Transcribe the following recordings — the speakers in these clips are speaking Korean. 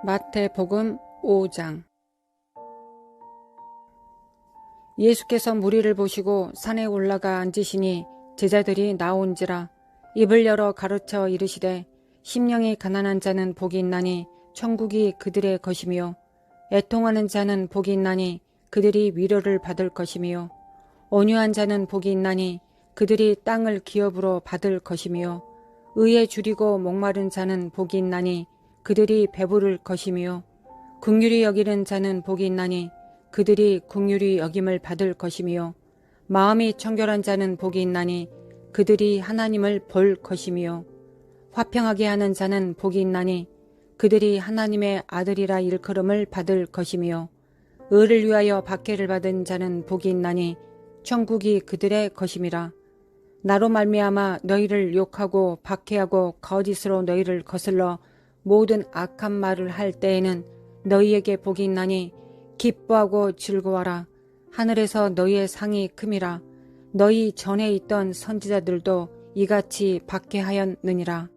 마태복음 5장. 예수께서 무리를 보시고 산에 올라가 앉으시니 제자들이 나온지라. 입을 열어 가르쳐 이르시되 심령이 가난한 자는 복이 있나니 천국이 그들의 것이며, 애통하는 자는 복이 있나니 그들이 위로를 받을 것이며, 온유한 자는 복이 있나니 그들이 땅을 기업으로 받을 것이며, 의에 줄이고 목마른 자는 복이 있나니 그들이 배부를 것이며, 긍휼히 여기는 자는 복이 있나니 그들이 긍휼히 여김을 받을 것이며, 마음이 청결한 자는 복이 있나니 그들이 하나님을 볼 것이며, 화평하게 하는 자는 복이 있나니 그들이 하나님의 아들이라 일컬음을 받을 것이며, 의를 위하여 박해를 받은 자는 복이 있나니 천국이 그들의 것임이라. 나로 말미암아 너희를 욕하고 박해하고 거짓으로 너희를 거슬러 모든 악한 말을 할 때에는 너희에게 복이 있나니 기뻐하고 즐거워라. 하늘에서 너희의 상이 큼이라. 너희 전에 있던 선지자들도 이같이 박해하였느니라.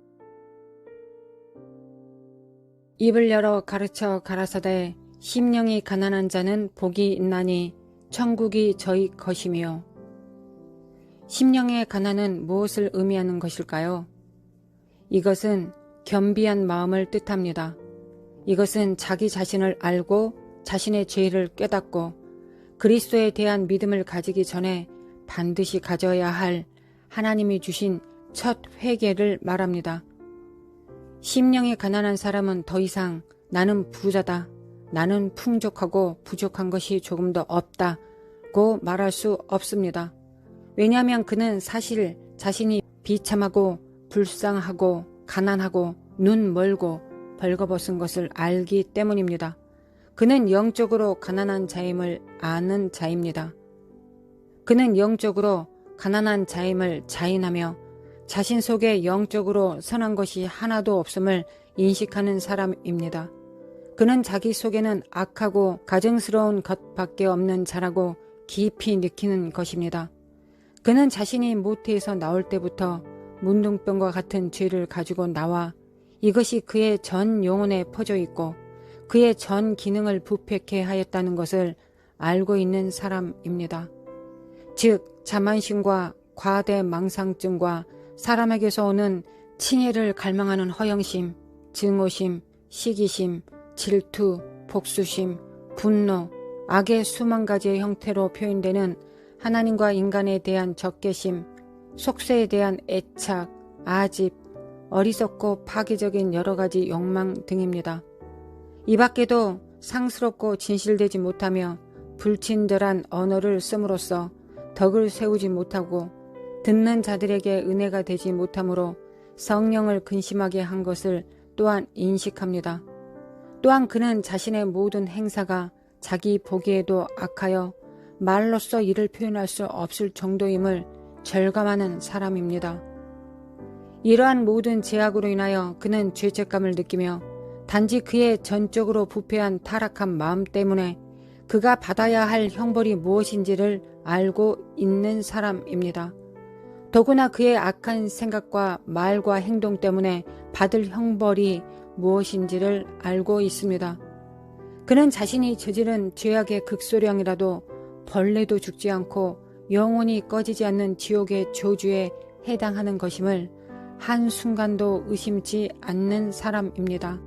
입을 열어 가르쳐 가라사대 심령이 가난한 자는 복이 있나니 천국이 저희 것이며. 심령의 가난은 무엇을 의미하는 것일까요? 이것은 겸비한 마음을 뜻합니다. 이것은 자기 자신을 알고 자신의 죄를 깨닫고 그리스도에 대한 믿음을 가지기 전에 반드시 가져야 할 하나님이 주신 첫 회개를 말합니다. 심령이 가난한 사람은 더 이상 나는 부자다, 나는 풍족하고 부족한 것이 조금도 없다고 말할 수 없습니다. 왜냐하면 그는 사실 자신이 비참하고 불쌍하고 가난하고 눈 멀고 벌거벗은 것을 알기 때문입니다. 그는 영적으로 가난한 자임을 아는 자입니다. 그는 영적으로 가난한 자임을 자인하며 자신 속에 영적으로 선한 것이 하나도 없음을 인식하는 사람입니다. 그는 자기 속에는 악하고 가증스러운 것밖에 없는 자라고 깊이 느끼는 것입니다. 그는 자신이 모태에서 나올 때부터 문둥병과 같은 죄를 가지고 나와 이것이 그의 전 영혼에 퍼져 있고 그의 전 기능을 부패케 하였다는 것을 알고 있는 사람입니다. 즉 자만심과 과대망상증과 사람에게서 오는 친해를 갈망하는 허영심, 증오심, 시기심, 질투, 복수심, 분노, 악의 수만 가지의 형태로 표현되는 하나님과 인간에 대한 적개심, 속세에 대한 애착, 아집, 어리석고 파괴적인 여러 가지 욕망 등입니다. 이 밖에도 상스럽고 진실되지 못하며 불친절한 언어를 씀으로써 덕을 세우지 못하고 듣는 자들에게 은혜가 되지 못하므로 성령을 근심하게 한 것을 또한 인식합니다. 또한 그는 자신의 모든 행사가 자기 보기에도 악하여 말로써 이를 표현할 수 없을 정도임을 절감하는 사람입니다. 이러한 모든 죄악으로 인하여 그는 죄책감을 느끼며 단지 그의 전적으로 부패한 타락한 마음 때문에 그가 받아야 할 형벌이 무엇인지를 알고 있는 사람입니다. 더구나 그의 악한 생각과 말과 행동 때문에 받을 형벌이 무엇인지를 알고 있습니다. 그는 자신이 저지른 죄악의 극소량이라도 벌레도 죽지 않고 영원히 꺼지지 않는 지옥의 저주에 해당하는 것임을 한순간도 의심치 않는 사람입니다.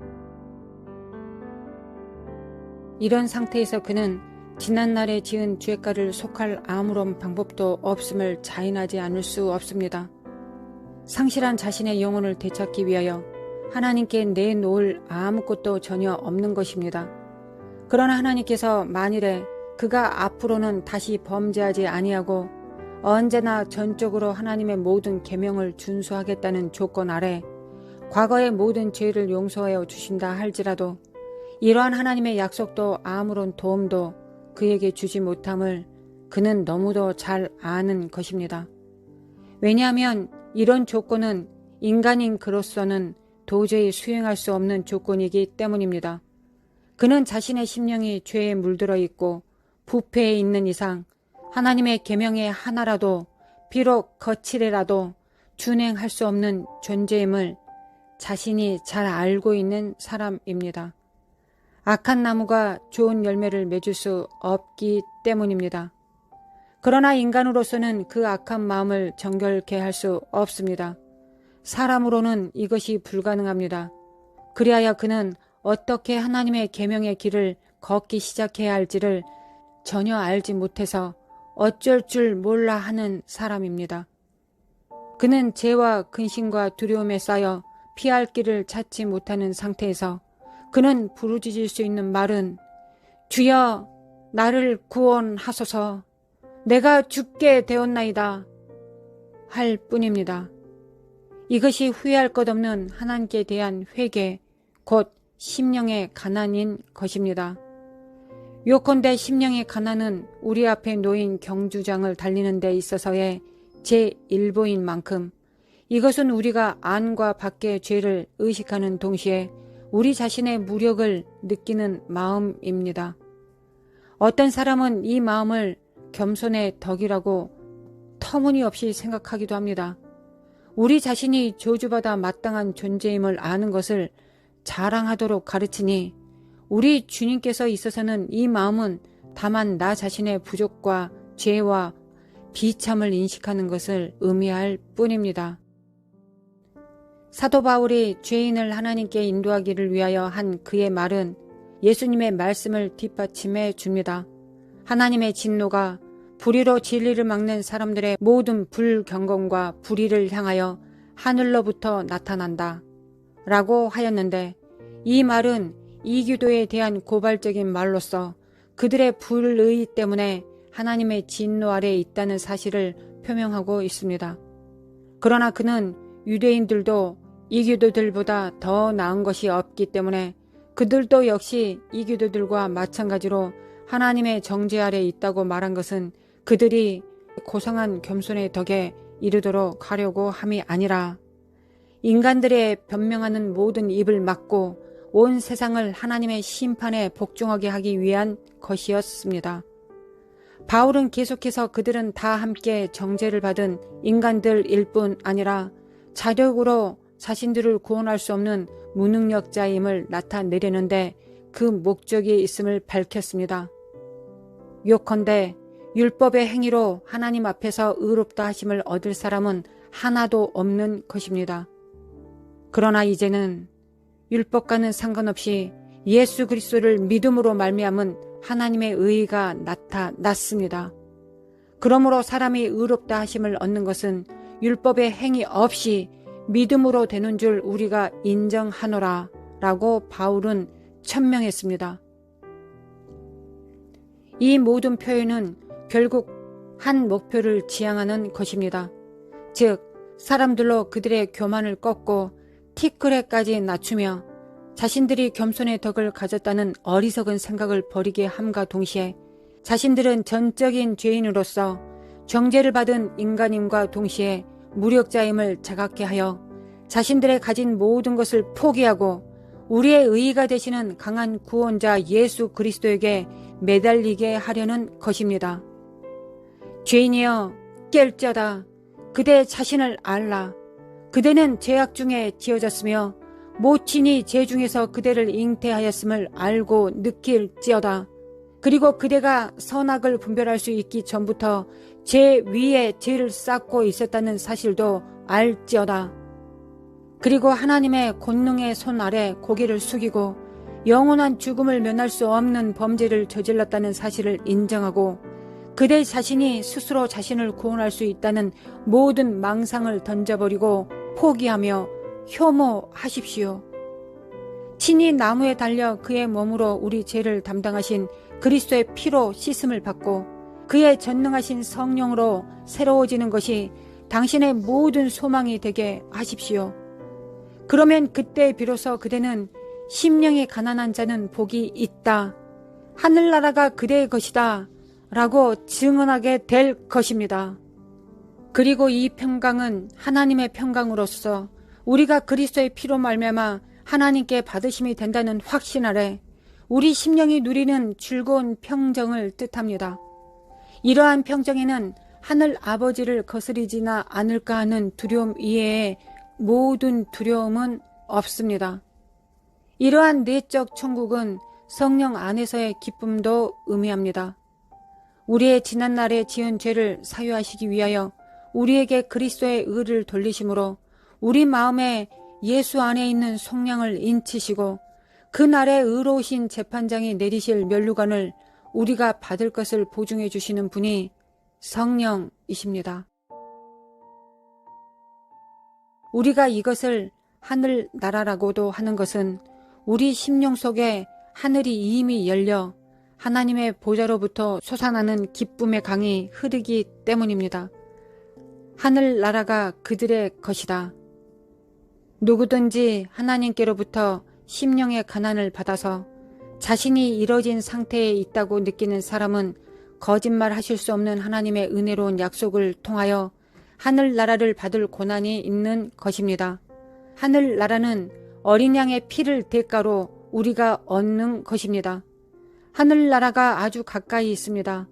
이런 상태에서 그는 지난날에 지은 죄가를 속할 아무런 방법도 없음을 자인하지 않을 수 없습니다. 상실한 자신의 영혼을 되찾기 위하여 하나님께 내놓을 아무것도 전혀 없는 것입니다. 그러나 하나님께서 만일에 그가 앞으로는 다시 범죄하지 아니하고 언제나 전적으로 하나님의 모든 계명을 준수하겠다는 조건 아래 과거의 모든 죄를 용서하여 주신다 할지라도 이러한 하나님의 약속도 아무런 도움도 그에게 주지 못함을 그는 너무도 잘 아는 것입니다. 왜냐하면 이런 조건은 인간인 그로서는 도저히 수행할 수 없는 조건이기 때문입니다. 그는 자신의 심령이 죄에 물들어 있고 부패해 있는 이상 하나님의 계명의 하나라도 비록 거칠애라도 준행할 수 없는 존재임을 자신이 잘 알고 있는 사람입니다. 악한 나무가 좋은 열매를 맺을 수 없기 때문입니다. 그러나 인간으로서는 그 악한 마음을 정결케 할 수 없습니다. 사람으로는 이것이 불가능합니다. 그리하여 그는 어떻게 하나님의 계명의 길을 걷기 시작해야 할지를 전혀 알지 못해서 어쩔 줄 몰라 하는 사람입니다. 그는 죄와 근심과 두려움에 쌓여 피할 길을 찾지 못하는 상태에서 그는 부르짖을 수 있는 말은 주여 나를 구원하소서 내가 죽게 되었나이다 할 뿐입니다. 이것이 후회할 것 없는 하나님께 대한 회개, 곧 심령의 가난인 것입니다. 요컨대 심령의 가난은 우리 앞에 놓인 경주장을 달리는 데 있어서의 제1보인 만큼 이것은 우리가 안과 밖의 죄를 의식하는 동시에 우리 자신의 무력을 느끼는 마음입니다. 어떤 사람은 이 마음을 겸손의 덕이라고 터무니없이 생각하기도 합니다. 우리 자신이 저주받아 마땅한 존재임을 아는 것을 자랑하도록 가르치니 우리 주님께서 있어서는 이 마음은 다만 나 자신의 부족과 죄와 비참을 인식하는 것을 의미할 뿐입니다. 사도 바울이 죄인을 하나님께 인도하기를 위하여 한 그의 말은 예수님의 말씀을 뒷받침해 줍니다. 하나님의 진노가 불의로 진리를 막는 사람들의 모든 불경건과 불의를 향하여 하늘로부터 나타난다 라고 하였는데 이 말은 이교도에 대한 고발적인 말로서 그들의 불의 때문에 하나님의 진노 아래에 있다는 사실을 표명하고 있습니다. 그러나 그는 유대인들도 이교도들보다 더 나은 것이 없기 때문에 그들도 역시 이교도들과 마찬가지로 하나님의 정죄 아래에 있다고 말한 것은 그들이 고상한 겸손의 덕에 이르도록 하려고 함이 아니라 인간들의 변명하는 모든 입을 막고 온 세상을 하나님의 심판에 복종하게 하기 위한 것이었습니다. 바울은 계속해서 그들은 다 함께 정죄를 받은 인간들일 뿐 아니라 자력으로 자신들을 구원할 수 없는 무능력자임을 나타내려는데 그 목적이 있음을 밝혔습니다. 요컨대 율법의 행위로 하나님 앞에서 의롭다 하심을 얻을 사람은 하나도 없는 것입니다. 그러나 이제는 율법과는 상관없이 예수 그리스도를 믿음으로 말미암은 하나님의 의의가 나타났습니다. 그러므로 사람이 의롭다 하심을 얻는 것은 율법의 행위 없이 믿음으로 되는 줄 우리가 인정하노라 라고 바울은 천명했습니다. 이 모든 표현은 결국 한 목표를 지향하는 것입니다. 즉 사람들로 그들의 교만을 꺾고 티끌에까지 낮추며 자신들이 겸손의 덕을 가졌다는 어리석은 생각을 버리게 함과 동시에 자신들은 전적인 죄인으로서 정죄를 받은 인간임과 동시에 무력자임을 자각케 하여 자신들의 가진 모든 것을 포기하고 우리의 의의가 되시는 강한 구원자 예수 그리스도에게 매달리게 하려는 것입니다. 죄인이여 깰지어다. 그대 자신을 알라. 그대는 죄악 중에 지어졌으며 모친이 죄 중에서 그대를 잉태하였음을 알고 느낄지어다. 그리고 그대가 선악을 분별할 수 있기 전부터 죄 위에 죄를 쌓고 있었다는 사실도 알지어다. 그리고 하나님의 권능의 손 아래 고개를 숙이고 영원한 죽음을 면할 수 없는 범죄를 저질렀다는 사실을 인정하고 그대 자신이 스스로 자신을 구원할 수 있다는 모든 망상을 던져버리고 포기하며 효모하십시오. 친히 나무에 달려 그의 몸으로 우리 죄를 담당하신 그리스도의 피로 씻음을 받고 그의 전능하신 성령으로 새로워지는 것이 당신의 모든 소망이 되게 하십시오. 그러면 그때 비로소 그대는 심령이 가난한 자는 복이 있다. 하늘나라가 그대의 것이다. 라고 증언하게 될 것입니다. 그리고 이 평강은 하나님의 평강으로서 우리가 그리스도의 피로 말미암아 하나님께 받으심이 된다는 확신 아래 우리 심령이 누리는 즐거운 평정을 뜻합니다. 이러한 평정에는 하늘 아버지를 거스리지나 않을까 하는 두려움 이외에 모든 두려움은 없습니다. 이러한 내적 천국은 성령 안에서의 기쁨도 의미합니다. 우리의 지난날에 지은 죄를 사유하시기 위하여 우리에게 그리스도의 의를 돌리심으로 우리 마음에 예수 안에 있는 속량을 인치시고 그날에 의로우신 재판장이 내리실 면류관을 우리가 받을 것을 보증해 주시는 분이 성령이십니다. 우리가 이것을 하늘나라라고도 하는 것은 우리 심령 속에 하늘이 이미 열려 하나님의 보좌로부터 솟아나는 기쁨의 강이 흐르기 때문입니다. 하늘나라가 그들의 것이다. 누구든지 하나님께로부터 심령의 가난을 받아서 자신이 이뤄진 상태에 있다고 느끼는 사람은 거짓말하실 수 없는 하나님의 은혜로운 약속을 통하여 하늘나라를 받을 고난이 있는 것입니다. 하늘나라는 어린 양의 피를 대가로 우리가 얻는 것입니다. 하늘나라가 아주 가까이 있습니다.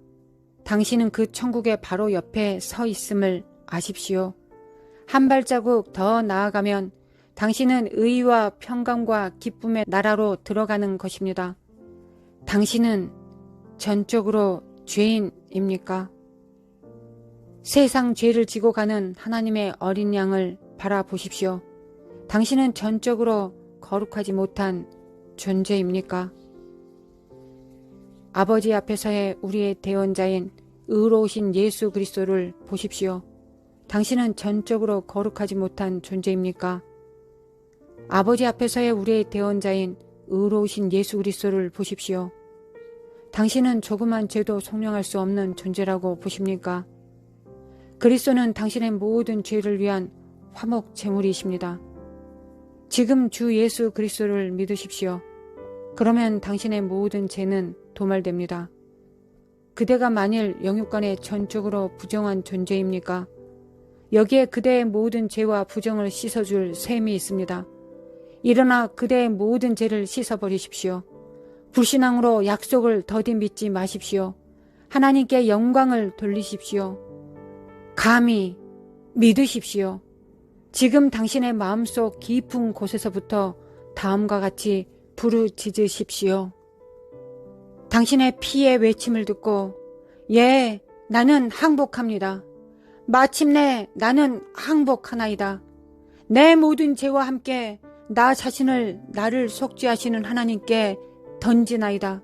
당신은 그 천국의 바로 옆에 서 있음을 아십시오. 한 발자국 더 나아가면 당신은 의와 평강과 기쁨의 나라로 들어가는 것입니다. 당신은 전적으로 죄인입니까? 세상 죄를 지고 가는 하나님의 어린 양을 바라보십시오. 당신은 전적으로 거룩하지 못한 존재입니까? 아버지 앞에서의 우리의 대언자인 의로우신 예수 그리스도를 보십시오. 당신은 전적으로 거룩하지 못한 존재입니까? 아버지 앞에서의 우리의 대언자인 의로우신 예수 그리스도를 보십시오. 당신은 조그만 죄도 속량할 수 없는 존재라고 보십니까? 그리스도는 당신의 모든 죄를 위한 화목 제물이십니다. 지금 주 예수 그리스도를 믿으십시오. 그러면 당신의 모든 죄는 도말됩니다. 그대가 만일 영육간에 전적으로 부정한 존재입니까? 여기에 그대의 모든 죄와 부정을 씻어줄 셈이 있습니다. 일어나 그대의 모든 죄를 씻어버리십시오. 불신앙으로 약속을 더디 믿지 마십시오. 하나님께 영광을 돌리십시오. 감히 믿으십시오. 지금 당신의 마음속 깊은 곳에서부터 다음과 같이 부르짖으십시오. 당신의 피의 외침을 듣고 예, 나는 항복합니다. 마침내 나는 항복하나이다. 내 모든 죄와 함께 나 자신을 나를 속죄하시는 하나님께 던지나이다.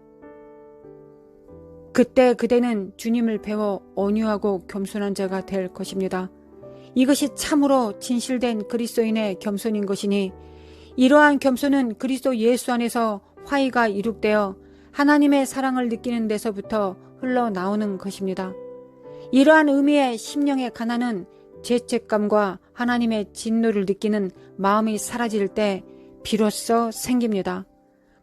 그때 그대는 주님을 배워 온유하고 겸손한 자가 될 것입니다. 이것이 참으로 진실된 그리스도인의 겸손인 것이니 이러한 겸손은 그리스도 예수 안에서 화의가 이룩되어 하나님의 사랑을 느끼는 데서부터 흘러나오는 것입니다. 이러한 의미의 심령의 가난은 죄책감과 하나님의 진노를 느끼는 마음이 사라질 때 비로소 생깁니다.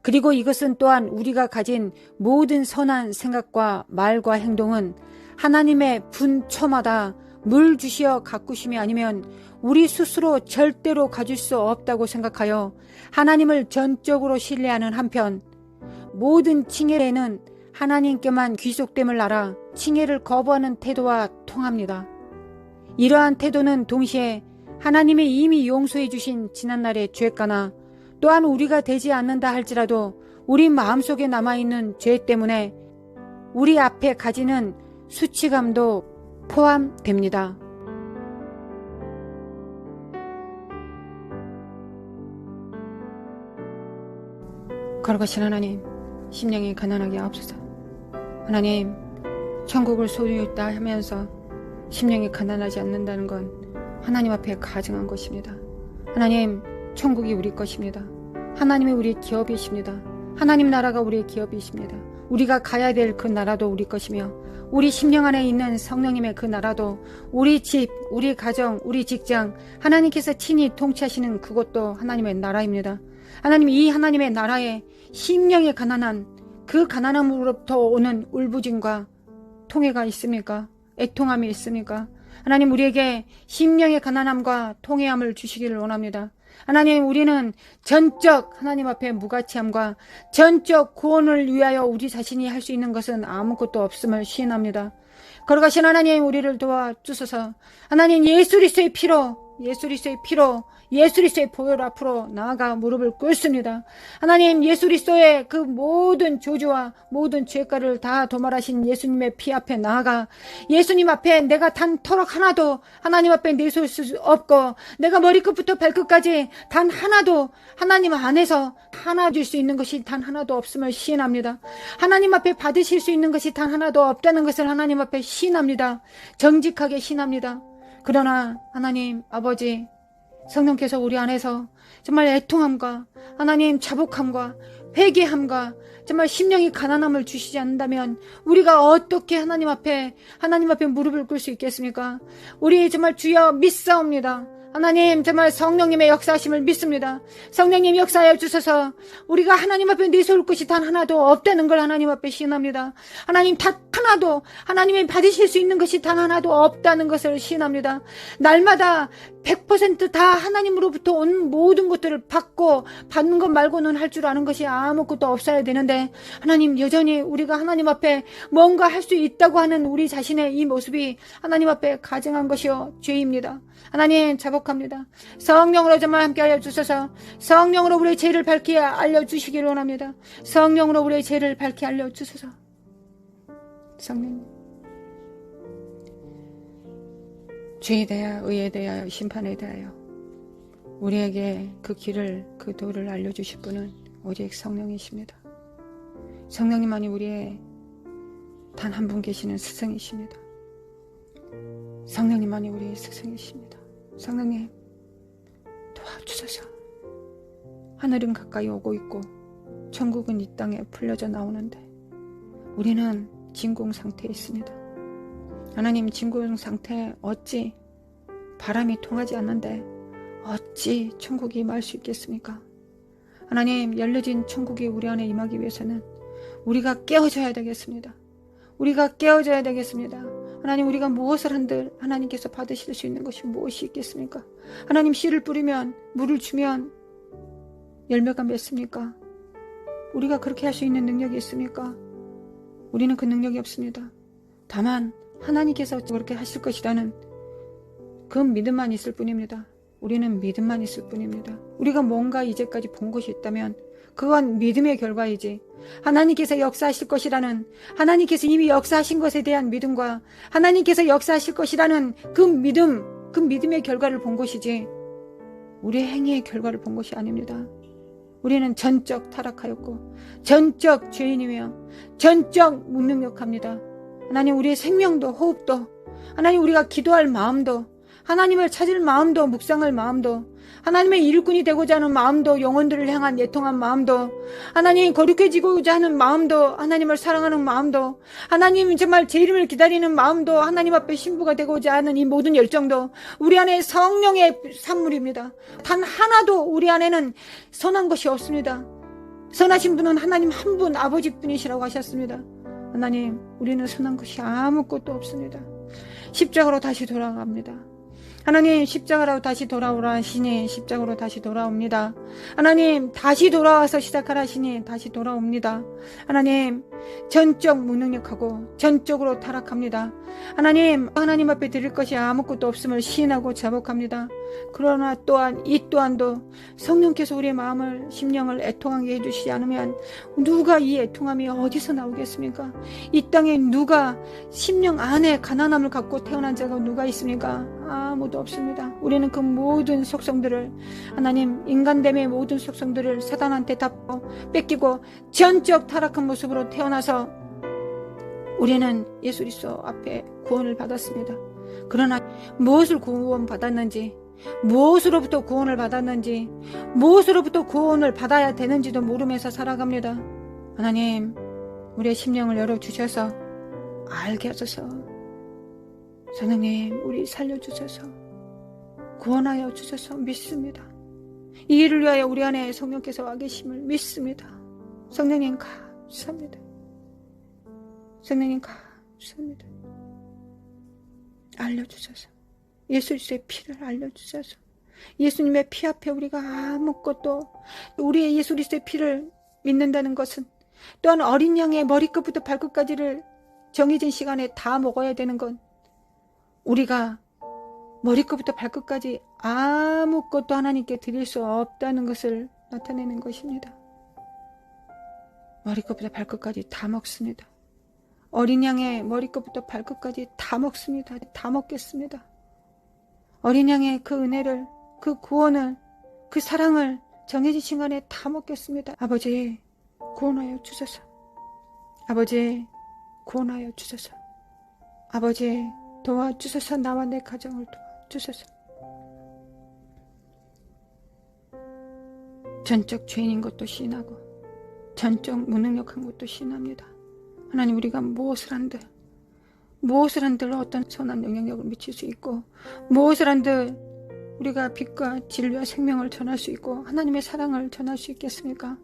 그리고 이것은 또한 우리가 가진 모든 선한 생각과 말과 행동은 하나님의 분초마다 물 주시어 가꾸심이 아니면 우리 스스로 절대로 가질 수 없다고 생각하여 하나님을 전적으로 신뢰하는 한편 모든 칭의에는 하나님께만 귀속됨을 알아 칭의를 거부하는 태도와 통합니다. 이러한 태도는 동시에 하나님이 이미 용서해 주신 지난날의 죄가나 또한 우리가 되지 않는다 할지라도 우리 마음속에 남아있는 죄 때문에 우리 앞에 가지는 수치감도 포함됩니다. 거룩하신 하나님, 심령이 가난하게 하옵소서. 하나님, 천국을 소유히 있다 하면서 심령이 가난하지 않는다는 건 하나님 앞에 가증한 것입니다. 하나님, 천국이 우리 것입니다. 하나님이 우리 기업이십니다. 하나님 나라가 우리의 기업이십니다. 우리가 가야 될 그 나라도 우리 것이며 우리 심령 안에 있는 성령님의 그 나라도 우리 집, 우리 가정, 우리 직장 하나님께서 친히 통치하시는 그것도 하나님의 나라입니다. 하나님, 이 하나님의 나라에 심령이 가난한 그 가난함으로부터 오는 울부짖음과 통회가 있습니까? 애통함이 있습니까? 하나님, 우리에게 심령의 가난함과 통회함을 주시기를 원합니다. 하나님, 우리는 전적 하나님 앞에 무가치함과 전적 구원을 위하여 우리 자신이 할 수 있는 것은 아무것도 없음을 시인합니다. 거룩하신 하나님, 우리를 도와주소서. 하나님, 예수 그리스도의 피로 예수 그리스도의 피로 예수 그리스도의 보혈 앞으로 나아가 무릎을 꿇습니다. 하나님, 예수 그리스도의 그 모든 저주와 모든 죄가를 다 도말하신 예수님의 피 앞에 나아가 예수님 앞에 내가 단 터럭 하나도 하나님 앞에 내세울 수 없고 내가 머리끝부터 발끝까지 단 하나도 하나님 안에서 하나 줄 수 있는 것이 단 하나도 없음을 시인합니다. 하나님 앞에 받으실 수 있는 것이 단 하나도 없다는 것을 하나님 앞에 시인합니다. 정직하게 시인합니다. 그러나 하나님 아버지, 성령께서 우리 안에서 정말 애통함과 하나님 자복함과 회개함과 정말 심령이 가난함을 주시지 않는다면 우리가 어떻게 하나님 앞에 무릎을 꿇을 수 있겠습니까? 우리 정말 주여 믿사옵니다. 하나님, 정말 성령님의 역사하심을 믿습니다. 성령님 역사하여 주셔서 우리가 하나님 앞에 내세울 것이 단 하나도 없다는 걸 하나님 앞에 시인합니다. 하나님, 단 하나도 하나님이 받으실 수 있는 것이 단 하나도 없다는 것을 시인합니다. 날마다 100% 다 하나님으로부터 온 모든 것들을 받는 것 말고는 할 줄 아는 것이 아무것도 없어야 되는데 하나님, 여전히 우리가 하나님 앞에 뭔가 할 수 있다고 하는 우리 자신의 이 모습이 하나님 앞에 가증한 것이요 죄입니다. 하나님, 자복합니다. 성령으로 정말 함께하여 주셔서 성령으로 우리의 죄를 밝히 알려주시기를 원합니다. 성령으로 우리의 죄를 밝히 알려주셔서 성령님, 죄에 대하여 의에 대하여 심판에 대하여 우리에게 그 길을 그 도를 알려주실 분은 오직 성령이십니다. 성령님만이 우리의 단 한 분 계시는 스승이십니다. 성령님만이 우리의 스승이십니다. 성령님 도와주셔서 하늘은 가까이 오고 있고 천국은 이 땅에 풀려져 나오는데 우리는 진공 상태에 있습니다. 하나님, 진공 상태에 어찌 바람이 통하지 않는데 어찌 천국이 임할 수 있겠습니까? 하나님, 열려진 천국이 우리 안에 임하기 위해서는 우리가 깨어져야 되겠습니다. 우리가 깨어져야 되겠습니다. 하나님, 우리가 무엇을 한들 하나님께서 받으실 수 있는 것이 무엇이 있겠습니까? 하나님, 씨를 뿌리면 물을 주면 열매가 맺습니까? 우리가 그렇게 할 수 있는 능력이 있습니까? 우리는 그 능력이 없습니다. 다만 하나님께서 그렇게 하실 것이라는 그 믿음만 있을 뿐입니다. 우리는 믿음만 있을 뿐입니다. 우리가 뭔가 이제까지 본 것이 있다면 그건 믿음의 결과이지, 하나님께서 역사하실 것이라는, 하나님께서 이미 역사하신 것에 대한 믿음과 하나님께서 역사하실 것이라는 그 믿음의 결과를 본 것이지 우리의 행위의 결과를 본 것이 아닙니다. 우리는 전적 타락하였고 전적 죄인이며 전적 무능력합니다. 하나님, 우리의 생명도 호흡도, 하나님, 우리가 기도할 마음도, 하나님을 찾을 마음도, 묵상할 마음도, 하나님의 일꾼이 되고자 하는 마음도, 영혼들을 향한 애통한 마음도, 하나님 거룩해지고자 하는 마음도, 하나님을 사랑하는 마음도, 하나님 정말 제 이름을 기다리는 마음도, 하나님 앞에 신부가 되고자 하는 이 모든 열정도 우리 안에 성령의 산물입니다. 단 하나도 우리 안에는 선한 것이 없습니다. 선하신 분은 하나님 한 분, 아버지뿐이시라고 하셨습니다. 하나님, 우리는 선한 것이 아무것도 없습니다. 십자가로 다시 돌아갑니다. 하나님, 십자가로 다시 돌아오라 하시니 십자가로 다시 돌아옵니다. 하나님, 다시 돌아와서 시작하라 하시니 다시 돌아옵니다. 하나님, 전적 무능력하고 전적으로 타락합니다. 하나님 앞에 드릴 것이 아무것도 없음을 시인하고 자복합니다. 그러나 또한 이 또한도 성령께서 우리의 마음을, 심령을 애통하게 해주시지 않으면 누가 이 애통함이 어디서 나오겠습니까? 이 땅에 누가 심령 안에 가난함을 갖고 태어난 자가 누가 있습니까? 아무도 없습니다. 우리는 그 모든 속성들을, 하나님, 인간됨의 모든 속성들을 사단한테 다 뺏기고 전적 타락한 모습으로 태어나서 우리는 예수 그리스도 앞에 구원을 받았습니다. 그러나 무엇을 구원받았는지, 무엇으로부터 구원을 받았는지, 무엇으로부터 구원을 받아야 되는지도 모르면서 살아갑니다. 하나님, 우리의 심령을 열어주셔서 알게 하소서. 성령님, 우리 살려주셔서 구원하여 주셔서 믿습니다. 이 일을 위하여 우리 안에 성령께서 와 계심을 믿습니다. 성령님 감사합니다. 성령님 감사합니다. 알려주셔서, 예수 그리스도의 피를 알려주셔서, 예수님의 피 앞에 우리가 아무것도, 우리의 예수 그리스도의 피를 믿는다는 것은, 또한 어린 양의 머리끝부터 발끝까지를 정해진 시간에 다 먹어야 되는 건, 우리가 머리끝부터 발끝까지 아무것도 하나님께 드릴 수 없다는 것을 나타내는 것입니다. 머리끝부터 발끝까지 다 먹습니다. 어린 양의 머리끝부터 발끝까지 다 먹습니다. 다 먹겠습니다. 어린 양의 그 은혜를, 그 구원을, 그 사랑을 정해진 시간에 다 먹겠습니다. 아버지, 구원하여 주소서. 아버지, 구원하여 주소서. 아버지, 도와주소서. 나와 내 가정을 도와주소서. 전적 죄인인 것도 시인하고 전적 무능력한 것도 시인합니다. 하나님, 우리가 무엇을 한들 어떤 선한 영향력을 미칠 수 있고, 무엇을 한들 우리가 빛과 진리와 생명을 전할 수 있고 하나님의 사랑을 전할 수 있겠습니까?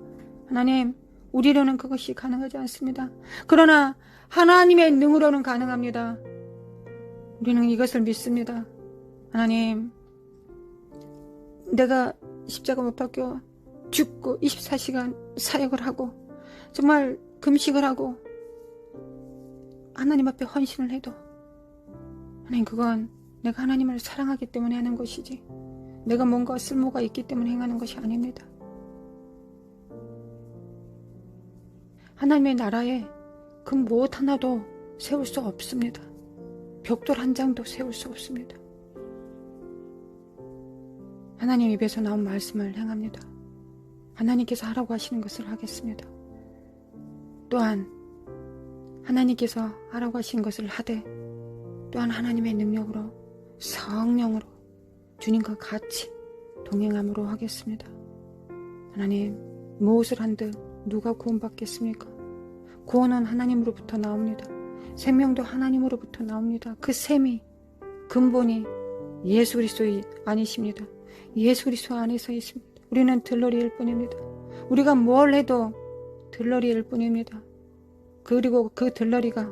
하나님, 우리로는 그것이 가능하지 않습니다. 그러나 하나님의 능으로는 가능합니다. 우리는 이것을 믿습니다. 하나님, 내가 십자가 못 박혀 죽고 24시간 사역을 하고 정말 금식을 하고 하나님 앞에 헌신을 해도 하나님, 그건 내가 하나님을 사랑하기 때문에 하는 것이지 내가 뭔가 쓸모가 있기 때문에 행하는 것이 아닙니다. 하나님의 나라에 그 무엇 하나도 세울 수 없습니다. 벽돌 한 장도 세울 수 없습니다. 하나님 입에서 나온 말씀을 행합니다. 하나님께서 하라고 하시는 것을 하겠습니다. 또한 하나님께서 하라고 하신 것을 하되 또한 하나님의 능력으로, 성령으로 주님과 같이 동행함으로 하겠습니다. 하나님, 무엇을 한들 누가 구원받겠습니까? 구원은 하나님으로부터 나옵니다. 생명도 하나님으로부터 나옵니다. 그 셈이, 근본이 예수 그리스도 아니십니다. 예수 그리스도 안에서 있습니다. 우리는 들러리일 뿐입니다. 우리가 뭘 해도 들러리일 뿐입니다. 그리고 그 들러리가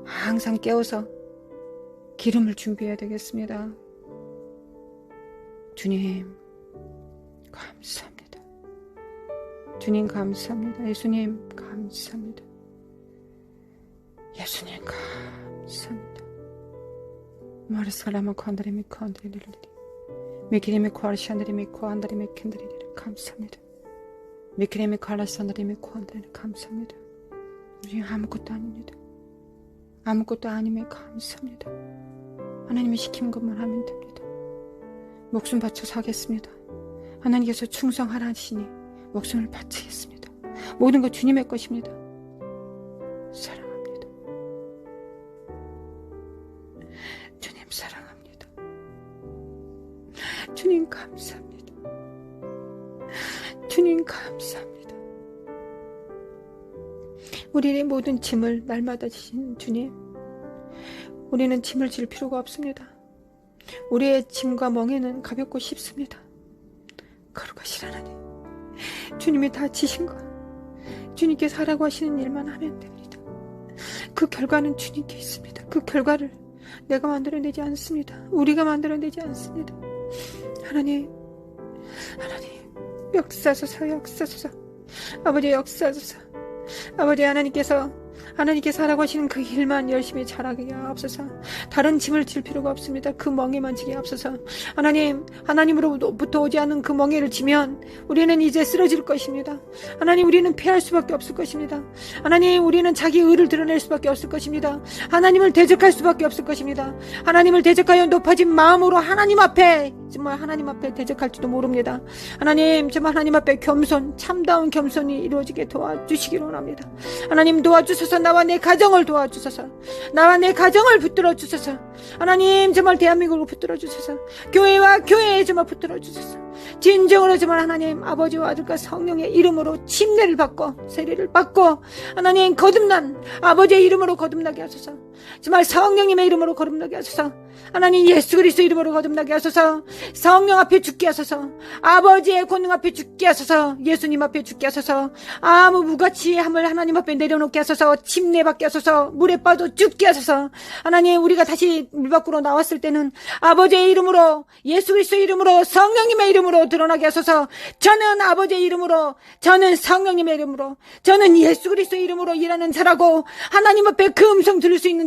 항상 깨워서 기름을 준비해야 되겠습니다. 주님, 감사합니다. 주님, 감사합니다. 예수님, 감사합니다. 예수님, 감사합니다. 마르살라마 콘드리미 콘드리리리 미키리미 코알샤드리미 코안드리미 캔드리리 감사합니다. 미키리미 칼라산드리미 코안드리리 감사합니다. 우리 아무것도 아닙니다. 아무것도 아님에 감사합니다. 하나님이 시키는 것만 하면 됩니다. 목숨 바쳐 사겠습니다. 하나님께서 충성하라 하시니 목숨을 바치겠습니다. 모든 것 주님의 것입니다. 사랑합니다. 주님 사랑합니다. 주님 감사합니다. 주님 감사합니다. 우리의 모든 짐을 날마다 지시는 주님, 우리는 짐을 질 필요가 없습니다. 우리의 짐과 멍에는 가볍고 쉽습니다. 거룩하신 하나님, 주님이 다 지신 것, 주님께서 하라고 하시는 일만 하면 됩니다. 그 결과는 주님께 있습니다. 그 결과를 내가 만들어내지 않습니다. 우리가 만들어내지 않습니다. 하나님, 역사소서, 역사소서. 아버지, 역사소서. 아버지, 하나님께서 하라고 하시는 그 일만 열심히 잘하게 하옵소서. 다른 짐을 질 필요가 없습니다. 그 멍에만 지게 하옵소서. 하나님, 하나님으로부터 오지 않은 그 멍에를 지면 우리는 이제 쓰러질 것입니다. 하나님, 우리는 패할 수밖에 없을 것입니다. 하나님, 우리는 자기 의를 드러낼 수밖에 없을 것입니다. 하나님을 대적할 수밖에 없을 것입니다. 하나님을 대적하여 높아진 마음으로 하나님 앞에, 정말 하나님 앞에 대적할지도 모릅니다. 하나님, 정말 하나님 앞에 겸손, 참다운 겸손이 이루어지게 도와주시기를 원합니다. 하나님, 도와주셔서 나와 내 가정을 도와주셔서, 나와 내 가정을 붙들어 주셔서, 하나님, 정말 대한민국을 붙들어 주셔서, 교회와 교회에 정말 붙들어 주셔서, 진정으로 정말 하나님, 아버지와 아들과 성령의 이름으로 침례를 받고 세례를 받고, 하나님, 거듭난 아버지의 이름으로 거듭나게 하소서. 정말 성령님의 이름으로 거듭나게 하소서. 하나님, 예수 그리스도 이름으로 거듭나게 하소서. 성령 앞에 죽게 하소서. 아버지의 권능 앞에 죽게 하소서. 예수님 앞에 죽게 하소서. 아무 무가치함을 하나님 앞에 내려놓게 하소서. 침례받게 하소서. 물에 빠져 죽게 하소서. 하나님, 우리가 다시 물 밖으로 나왔을 때는 아버지의 이름으로, 예수 그리스도 이름으로, 성령님의 이름으로 드러나게 하소서. 저는 아버지의 이름으로, 저는 성령님의 이름으로, 저는 예수 그리스도 이름으로 일하는 자라고 하나님 앞에 그 음성 들을 수 있는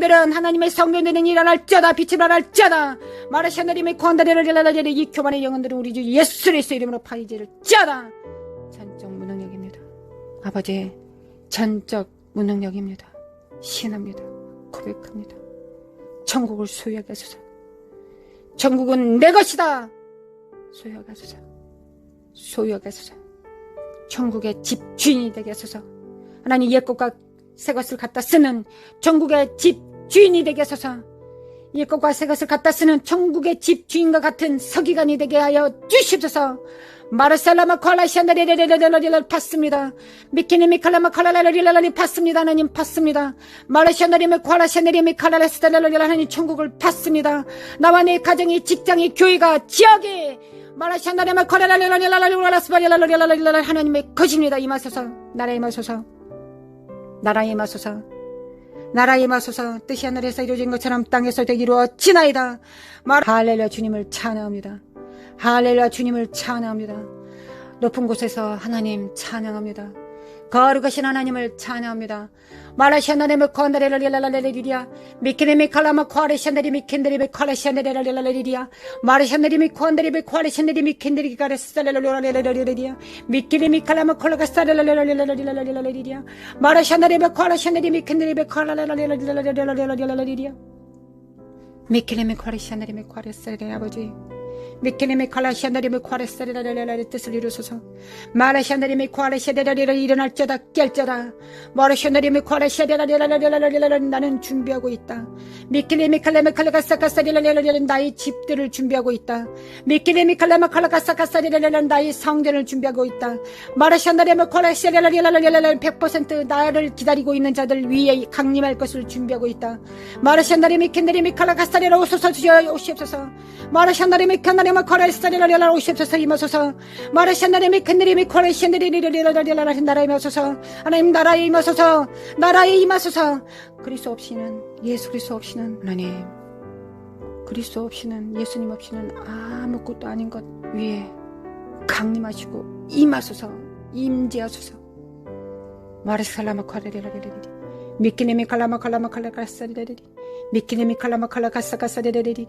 성별은 하나님의 성별들은 일어날자다. 빛이 일어날자다. 마르샤나림의 권다리를 일어나리리. 이 교만의 영혼들은 우리 주 예수 그리스도의 이름으로 파이지를 짜다. 전적 무능력입니다. 아버지, 전적 무능력입니다. 신합니다. 고백합니다. 천국을 소유하게 하소서. 천국은 내 것이다. 소유하게 하소서. 소유하게 하소서. 천국의 집주인이 되게 하소서. 하나님 옛것과 새것을 갖다 쓰는 천국의 집주인이 되게 하소서. 옛것과 새것을 갖다 쓰는 천국의 집주인과 같은 서기관이 되게 하여 주시옵소서. 마르살라마 콜라시아나리레레레레레레 받습니다. 미키니미 칼라마 칼라라리라리 받습니다. 하나님 받습니다. 마르샤나리메 콜라시아나리메 칼라라스타라리 하나님 천국을 받습니다. 나와 내 가정이 직장이 교회가 지역이 마르샤나리메 콜라라리라리라리라리라리라리라리 하나님의 것입니다. 임하소서. 나라에 임하소서. 나라에 임하소서. 나라에 임하소서. 뜻이 하늘에서 이루어진 것처럼 땅에서 이루어지나이다. 할렐루야. 주님을 찬양합니다. 할렐루야. 주님을 찬양합니다. 높은 곳에서 하나님 찬양합니다. 거룩하신 하나님을 찬양합니다. 마라시아나네메 콘다레라리라라리리리아 미케네메 칼라마 쿼레샤네리미 켄데리베 콜라시아네라리라리리리아 마라시아네리미 콘다리베 쿼레샤네리미 켄데리 가레스타레라리라리라리리리아 미케네미 칼라마 콜라가스타레라리라리라리라리리리아 마라시아네리베 콜라시아네리미 켄데리베 콜라라라리라리라리라리라리리아 미케네메 쿼레샤네리미 쿼레스타레 아버지 미케네메 콜라시아네리미 쿼레스타레라리라리 뜻을 이루소서. 마라시아네리미 쿼레샤레라리라 일어날자다 깰자다. 마라시아네리미 쿼레샤레라리라리라리라리 나는 준비하고 있다. 미케네미 칼라메 칼라가사카사리라리라리 나의 집들을 준비하고 있다. 미케네미 칼라마 칼라가사카사리라리라리 나의 성전을 준비하고 있다. 마라시아네리미 쿼레샤레라리라리라리 100% 나를 기다리고 있는 자들 위에 강림할 것을 준비하고 있다. 마라시아네리미 켄데리미 칼라가사리라 오소서 주여 오시옵소서. 마라시아네리미 켄데리미 쿼레샤레라리라리 오시옵소서 임하소서. 마라시아네리미 켄데리미 쿼레샤레라리라리라리 나라에 임하소서. 하나님 나라에 임하소서. 나라에 임하소서. 그리스도 없이는 예수 그리스도 없이는 하나님 그리스도 없이는 예수님 없이는 아무것도 아닌 것 위에 강림하시고 임하소서. 임재하소서. 마르살라마 쿼레레라리라리 미키네미 칼라마 칼라마 칼라가사리라리 미키네미 칼라마 칼라가사가사리라리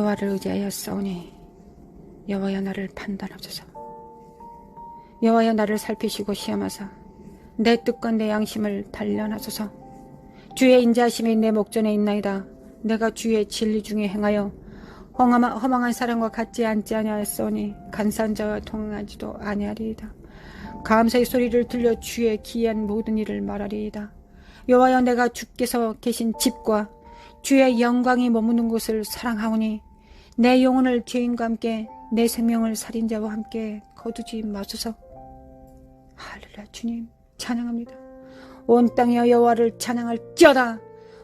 여호와를 의지하여 싸우니 여호와여 나를 판단하소서. 여호와여 나를 살피시고 시험하사 내 뜻과 내 양심을 단련하소서. 주의 인자하심이 내 목전에 있나이다. 내가 주의 진리 중에 행하여 허망한 사람과 같지 않지 아니하였으니 간사한 자와 동행하지도 아니하리이다. 감사의 소리를 들려 주의 기이한 모든 일을 말하리이다. 여호와여 내가 주께서 계신 집과 주의 영광이 머무는 곳을 사랑하오니 내 영혼을 죄인과 함께 내 생명을 살인자와 함께 거두지 마소서. 할렐루야. 주님 찬양합니다. 온 땅에 여호와를 찬양할지어다.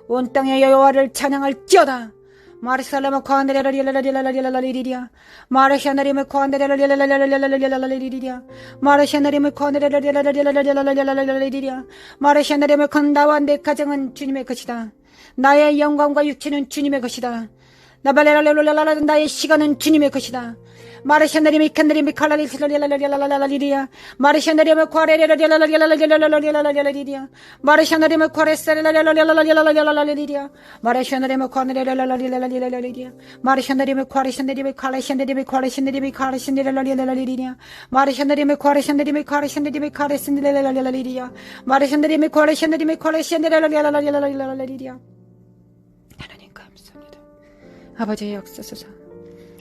온 땅에 여호와를 찬양할지어다. 마르살라마 코안데레라리라리라리라리라리리리야 마르샤나리메 코안데레라리라리라리라리라리리리야 마르샤나리메 코안데레라리라리라리라리라리리리야 마르샤나리메 건다와 내 가정은 주님의 것이다. 나의 영광과 육체는 주님의 것이다. 나발레라레라라라 나의 시간은 주님의 것이다. 마르샤나리메 칸나리메 칼라리라리라리라리리리야 마르샤나리메 코아레라리라리라리라리라리라리리야 마르샤나리메 코아레사라리라리라리라리라리리야 마르샤나리메 코아레라리라리라리라리리야 마르샤나리메 코아레샤나리메 칼라샤나리메 코아레샤나리메 칼라샤나리라리라리리야 마르샤나리메 코아레샤나리메 칼라샤나리메 칼라샤나리라리라리리야 마르샤나리메 코아레샤나리메 칼라샤나리라리라리라리리야. 하나님 감사합니다. 아버지의 역사소서.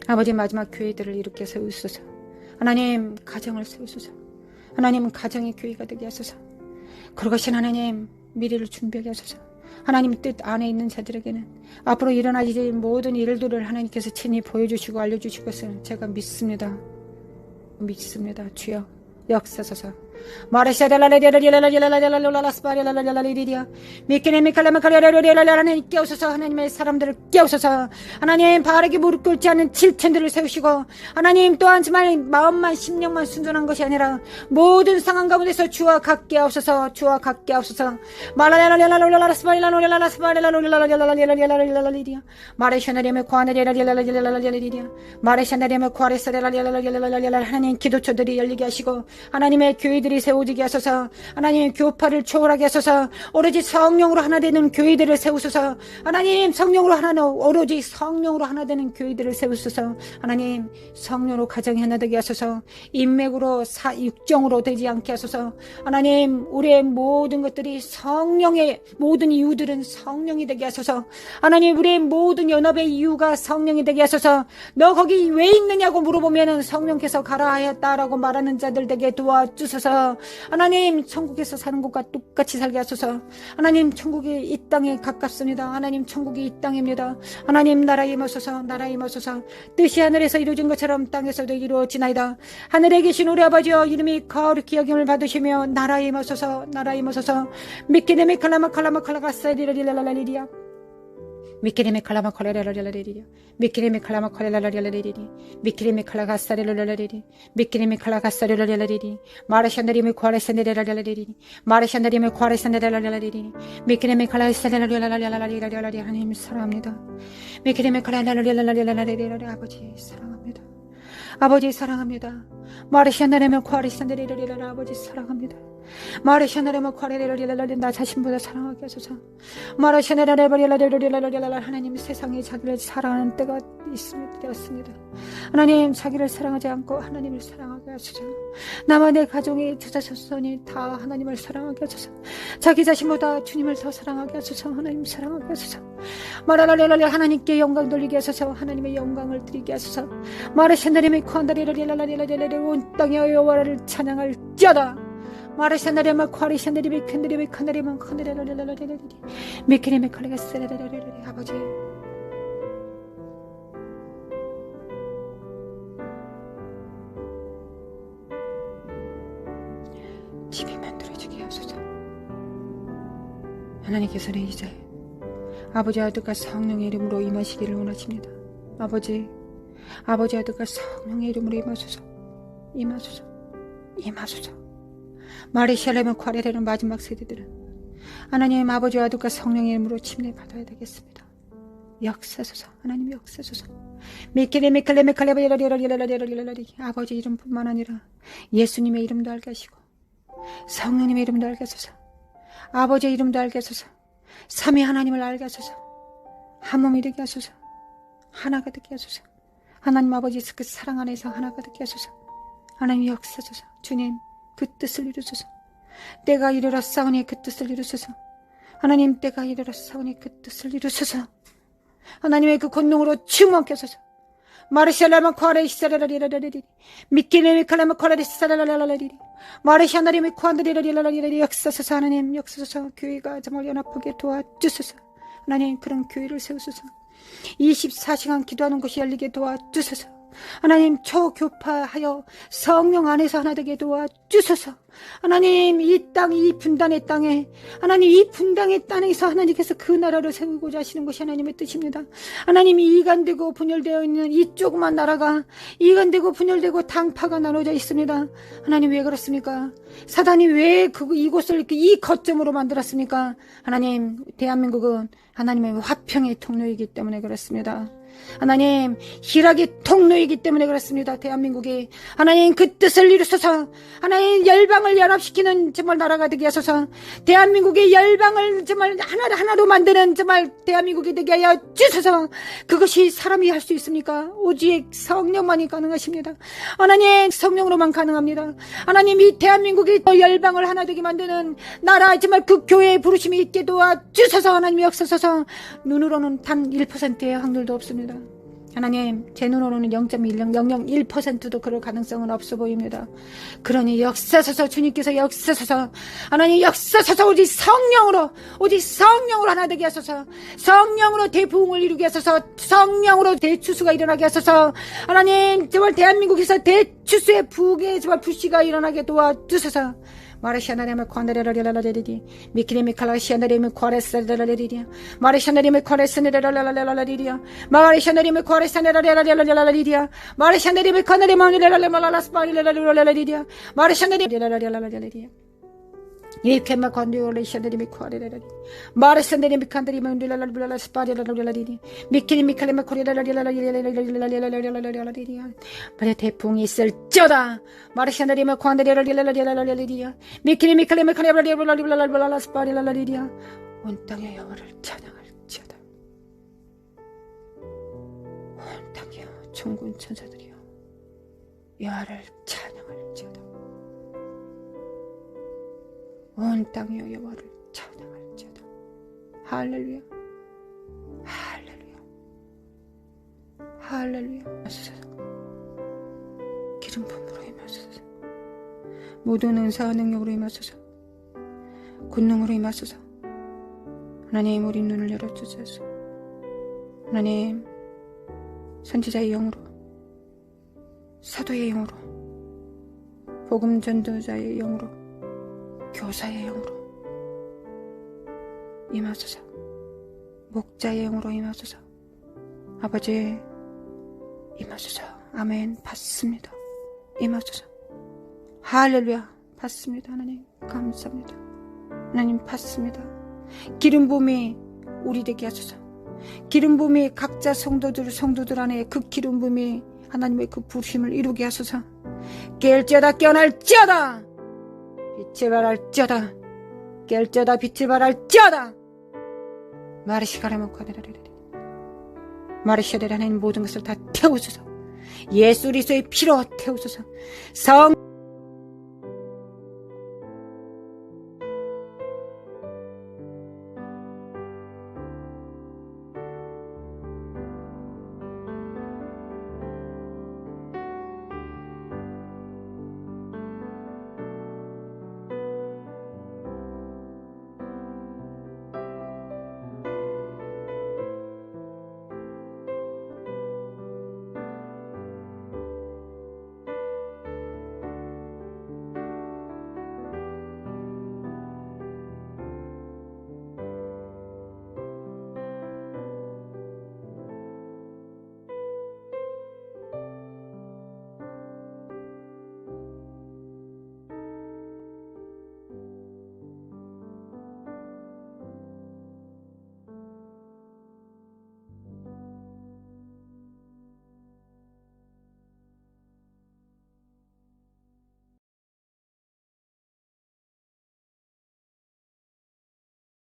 아버지 마지막 교회들을 일으켜 세우소서. 하나님 가정을 세우소서. 하나님 가정의 교회가 되게 하소서. 그러신 하나님 미래를 준비하게 하소서. 하나님 뜻 안에 있는 자들에게는 앞으로 일어나질 모든 일들을 하나님께서 친히 보여주시고 알려주실 것을 제가 믿습니다. 주여 역사소서. 하나님 깨우소서. 하나님의 사람들을 깨우소서. 하나님 바르게 무릎 꿇지 않는 칠천들을 세우시고 하나님 또한 정말 마음만 심령만 순전한 것이 아니라 모든 상황 가운데서 주와 같게 하옵소서. 주와 같게 하옵소서. 하나님 기도처들이 열리게 하시고 하나님의 교회들이 세워지게 하소서. 하나님 교파를 초월하게 하소서. 오로지 성령으로 하나 되는 교회들을 세우소서. 하나님 성령으로 오로지 성령으로 하나 되는 교회들을 세우소서. 하나님 성령으로 가정이 하나 되게 하소서. 인맥으로 육정으로 되지 않게 하소서. 하나님 우리의 모든 것들이 성령의 모든 이유들은 성령이 되게 하소서. 하나님 우리의 모든 연합의 이유가 성령이 되게 하소서. 너 거기 왜 있느냐고 물어보면 성령께서 가라 하였다라고 말하는 자들 되게 도와주소서. 하나님 천국에서 사는 것과 똑같이 살게 하소서. 하나님 천국이 이 땅에 가깝습니다. 하나님 천국이 이 땅입니다. 하나님 나라에 임하소서. 나라에 임하소서. 뜻이 하늘에서 이루어진 것처럼 땅에서도 이루어지나이다. 하늘에 계신 우리 아버지여 이름이 거룩히 여김을 받으시며 나라에 임하소서. 나라에 임하소서. 미케데메 칼라마 칼라마 칼라가사리라리라라리리야 미케레메 칼라마 콜레라라리라리리 미케레메 칼라마 콜레라라리라리리 미케레메 칼라가사리라라리리 미케레메 칼라가사리라라리리 마르샤나리메 콜레산데라라리리 마르샤나리메 콜레산데라라리리 미케레메 칼라사리라라리라리라리라리 하나님 사랑합니다. 미케레메 칼라라리라리라리라리 아버지 사랑합니다. 아버지 사랑합니다. 마르샤나리메 콜레산데라라리라리 아버지 사랑합니다. 마르샤나레마 쿼레레레레레레 나 자신보다 사랑하게 하소서. 마르샤나레레레레레레레레 하나님 세상에 자기를 사랑하는 때가 되었습니다. 하나님 자기를 사랑하지 않고 하나님을 사랑하게 하소서. 나와 내 가정이 주자손이 다 하나님을 사랑하게 하소서. 자기 자신보다 주님을 더 사랑하게 하소서. 하나님 사랑하게 하소서. 마라라레레레 하나님께 영광 돌리게 하소서. 하나님의 영광을 드리게 하소서. 마르샤나레메 쿼레레레레레레레레 온 땅에 여호와를 찬양할지어다. 마르샤나레마 쿼리샤나리베 캔드리베 카나리만 카나레라레라레레레 미케레메 칼레가스레레레레레 아버지 집이 만들어지게 하소서. 하나님께서는 이제 아버지 아들과 성령의 이름으로 임하시기를 원하십니다. 아버지 아들과 성령의 이름으로 임하소서. 임하소서. 마리샬렘을 과례되는 마지막 세대들은 하나님 아버지와 아들과 성령의 이름으로 침례받아야 되겠습니다. 역사소서. 하나님 역사소서. 아버지 이름뿐만 아니라 예수님의 이름도 알게 하시고 성령님의 이름도 알게 하소서. 아버지의 이름도 알게 하소서. 삼위 하나님을 알게 하소서. 한 몸이 되게 하소서. 하나가 되게 하소서. 하나님 아버지 그 사랑 안에서 하나가 되게 하소서. 하나님 역사소서. 주님 그 뜻을 이루소서. 때가 이르러 싸우니 그 뜻을 이루소서. 하나님 때가 이르러 싸우니 그 뜻을 이루소서. 하나님의 그 권능으로 충만케 하소서. 마르샬라마 콰레 시사라라리라리리 미키네미 칼라마 콰레 시사라라라리리 마르샤나리미 콰드리라리라리리 역사소서. 하나님 역사소서. 교회가 정말 연합하게 도와주소서. 하나님 그런 교회를 세우소서. 24시간 기도하는 곳이 열리게 도와주소서. 하나님 초교파하여 성령 안에서 하나 되게 도와주소서. 하나님 이 땅, 이 분단의 땅에 하나님 이 분당의 땅에서 하나님께서 그 나라를 세우고자 하시는 것이 하나님의 뜻입니다. 하나님 이간되고 분열되어 있는 이 조그만 나라가 이간되고 분열되고 당파가 나눠져 있습니다. 하나님 왜 그렇습니까? 사단이 왜 이곳을 이렇게 이 거점으로 만들었습니까? 하나님 대한민국은 하나님의 화평의 통로이기 때문에 그렇습니다. 하나님 희락의 통로이기 때문에 그렇습니다. 대한민국이 하나님 그 뜻을 이루소서. 하나님 열방을 연합시키는 정말 나라가 되게 하소서. 대한민국의 열방을 정말 하나로 만드는 정말 대한민국이 되게 하여 주소서. 그것이 사람이 할 수 있습니까? 오직 성령만이 가능하십니다. 하나님 성령으로만 가능합니다. 하나님 이 대한민국이 열방을 하나 되게 만드는 나라 정말 그 교회의 부르심이 있게 도와주소서. 하나님 역사소서. 눈으로는 단 1%의 확률도 없습니다. 하나님 제 눈으로는 0.001%도 그럴 가능성은 없어 보입니다. 그러니 역사소서. 주님께서 역사소서. 하나님 역사소서. 오직 성령으로 하나 되게 하소서. 성령으로 대부흥을 이루게 하소서. 성령으로 대추수가 일어나게 하소서. 하나님 정말 대한민국에서 대추수의 부흥의 정말 불씨가 일어나게 도와주소서. 마르샤나리메 콘데레라리라라리리 미키네미 칼라시아나리메 코레스라라리리야 마르샤나리메 코레스네라라라라리리야 마르샤나리메 코레스네라라라라리리야 마르샤나리메 코네레마니라라라라라스파리라라라리리야 마르샤나리라라라라리리야 이케마 콘디올레샤나리메 코레라라리 마르샤나리메 칸데리마운디라라라라라 스파리라라라리리 미키네미 칼레메 코레라라라라라리리야 바로 대풍이 있을지어다. 마르샤나리메 콘데레라라라라리리야 미키네미 칼레메 코레라라라라라라 스파리라라리리야 온 땅의 여호와를 찬양할지어다. 온 땅의 천군 천사들이여 여호와를 찬양할지어다. 온 땅이여 여호와를 찬양할지어다. 할렐루야 할렐루야 할렐루야. 기름 부음으로 임하소서. 모든 은사와 능력으로 임하소서. 권능으로 임하소서. 하나님 우리 눈을 열어주소서. 하나님 선지자의 영으로 사도의 영으로 복음 전도자의 영으로 교사의 영으로 임하소서. 목자의 영으로 임하소서. 아버지 임하소서. 아멘. 받습니다. 임하소서. 할렐루야. 받습니다. 하나님 감사합니다. 하나님 받습니다. 기름 부음이 우리 되게 하소서. 기름 부음이 각자 성도들 안에 그 기름 부음이 하나님의 그 부르심을 이루게 하소서. 깰지어다 깨어날지어다. 빛을 발할지어다. 깰지어다 빛을 발할지어다. 마르시가라면 과대라리리 마르시아레라는 모든 것을 다 태우소서. 예수 그리스도의 피로 태우소서. 성